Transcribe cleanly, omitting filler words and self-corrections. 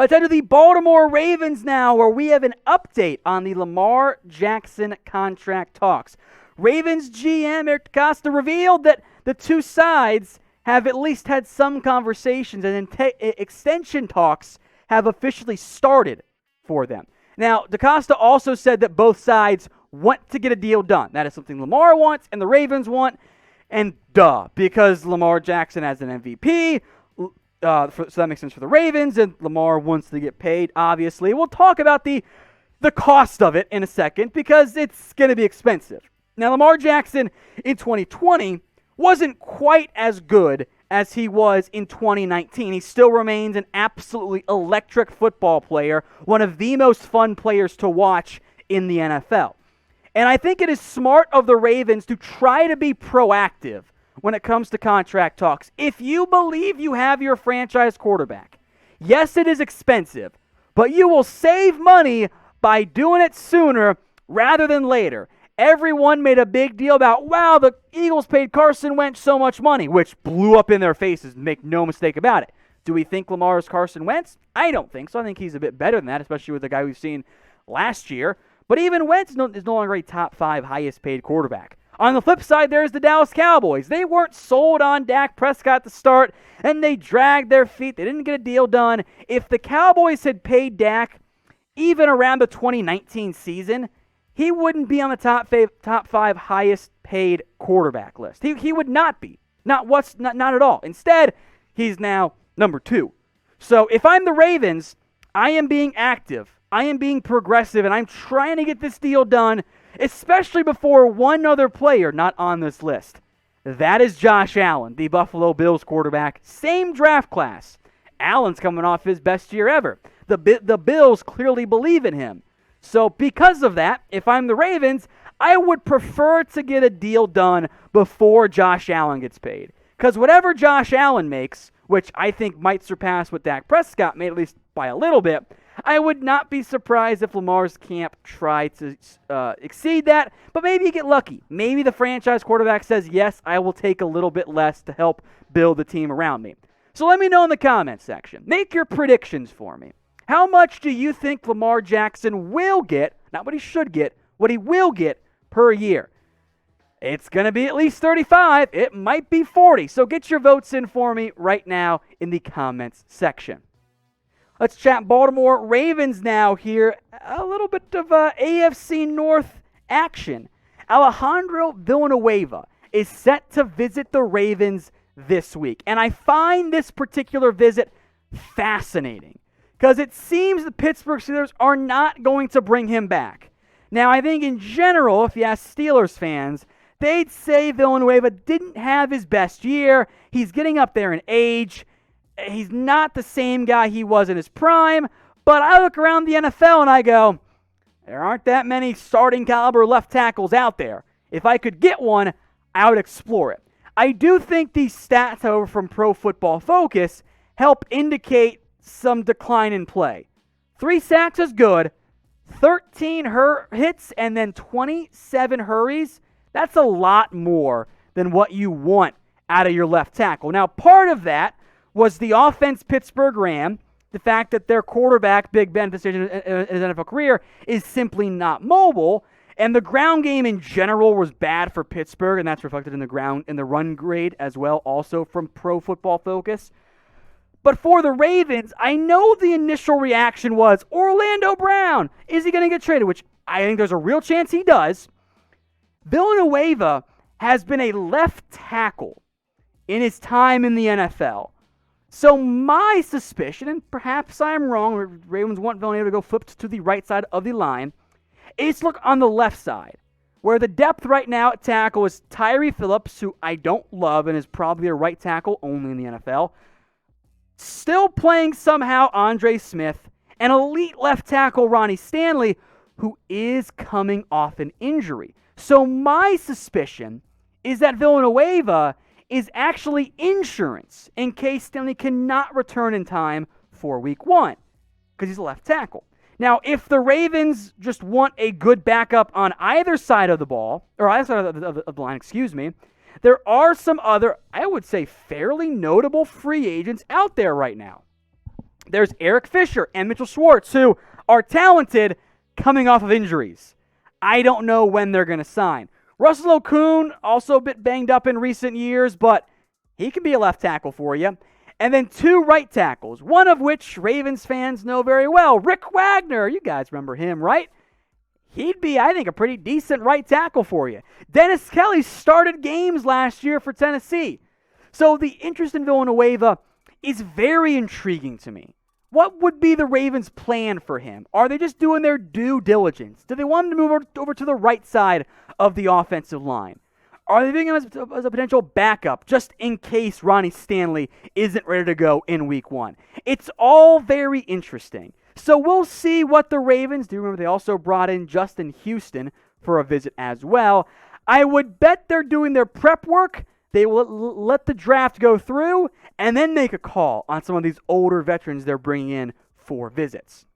Let's head to the Baltimore Ravens now, where we have an update on the Lamar Jackson contract talks. Ravens GM Eric Decosta revealed that the two sides have at least had some conversations, and extension talks have officially started for them. Now, Decosta also said that both sides want to get a deal done. That is something Lamar wants and the Ravens want, and because Lamar Jackson has an MVP, so that makes sense for the Ravens, and Lamar wants to get paid, obviously. We'll talk about the cost of it in a second, because it's going to be expensive. Now, Lamar Jackson in 2020 wasn't quite as good as he was in 2019. He still remains an absolutely electric football player, one of the most fun players to watch in the NFL. And I think it is smart of the Ravens to try to be proactive when it comes to contract talks. If you believe you have your franchise quarterback, yes, it is expensive, but you will save money by doing it sooner rather than later. Everyone made a big deal about, wow, the Eagles paid Carson Wentz so much money, which blew up in their faces, make no mistake about it. Do we think Lamar is Carson Wentz? I don't think so. I think he's a bit better than that, especially with the guy we've seen last year. But even Wentz is no longer a top 5 highest paid quarterback. On the flip side, there's the Dallas Cowboys. They weren't sold on Dak Prescott to start, and they dragged their feet. They didn't get a deal done. If the Cowboys had paid Dak even around the 2019 season, he wouldn't be on the top 5 highest paid quarterback list. He would not be. Not at all. Instead, he's now number 2. So if I'm the Ravens, I am being active. I am being progressive, and I'm trying to get this deal done, especially before one other player not on this list. That is Josh Allen, the Buffalo Bills quarterback. Same draft class. Allen's coming off his best year ever. The Bills clearly believe in him. So because of that, if I'm the Ravens, I would prefer to get a deal done before Josh Allen gets paid. Because whatever Josh Allen makes, which I think might surpass what Dak Prescott made, at least by a little bit, I would not be surprised if Lamar's camp tried to exceed that, but maybe you get lucky. Maybe the franchise quarterback says, yes, I will take a little bit less to help build the team around me. So let me know in the comments section. Make your predictions for me. How much do you think Lamar Jackson will get, not what he should get, what he will get per year? It's going to be at least 35. It might be 40. So get your votes in for me right now in the comments section. Let's chat Baltimore Ravens now here. A little bit of AFC North action. Alejandro Villanueva is set to visit the Ravens this week. And I find this particular visit fascinating, because it seems the Pittsburgh Steelers are not going to bring him back. Now, I think in general, if you ask Steelers fans, they'd say Villanueva didn't have his best year. He's getting up there in age. He's not the same guy he was in his prime. But I look around the NFL and I go, there aren't that many starting caliber left tackles out there. If I could get one, I would explore it. I do think these stats, however, from Pro Football Focus help indicate some decline in play. 3 sacks is good. 13 hits and then 27 hurries. That's a lot more than what you want out of your left tackle. Now, part of that was the offense Pittsburgh ran, the fact that their quarterback, Big Ben, in his NFL career, is simply not mobile, and the ground game in general was bad for Pittsburgh, and that's reflected in the run grade as well, also from Pro Football Focus. But for the Ravens, I know the initial reaction was, Orlando Brown, is he going to get traded? Which I think there's a real chance he does. Villanueva has been a left tackle in his time in the NFL. So my suspicion, and perhaps I'm wrong, Ravens want Villanueva to go flipped to the right side of the line, is look on the left side, where the depth right now at tackle is Tyree Phillips, who I don't love and is probably a right tackle only in the NFL. Still playing somehow Andre Smith, and elite left tackle Ronnie Stanley, who is coming off an injury. So my suspicion is that Villanueva is actually insurance in case Stanley cannot return in time for week 1, because he's a left tackle. Now, if the Ravens just want a good backup on either side of the ball, or either side of the line, there are some other, I would say, fairly notable free agents out there right now. There's Eric Fisher and Mitchell Schwartz, who are talented coming off of injuries. I don't know when they're going to sign. Russell Okung, also a bit banged up in recent years, but he can be a left tackle for you. And then 2 right tackles, one of which Ravens fans know very well. Rick Wagner, you guys remember him, right? He'd be, I think, a pretty decent right tackle for you. Dennis Kelly started games last year for Tennessee. So the interest in Villanueva is very intriguing to me. What would be the Ravens' plan for him? Are they just doing their due diligence? Do they want him to move over to the right side of the offensive line? Are they viewing him as a potential backup just in case Ronnie Stanley isn't ready to go in week 1? It's all very interesting. So we'll see what the Ravens do. Remember, they also brought in Justin Houston for a visit as well. I would bet they're doing their prep work. They will let the draft go through and then make a call on some of these older veterans they're bringing in for visits.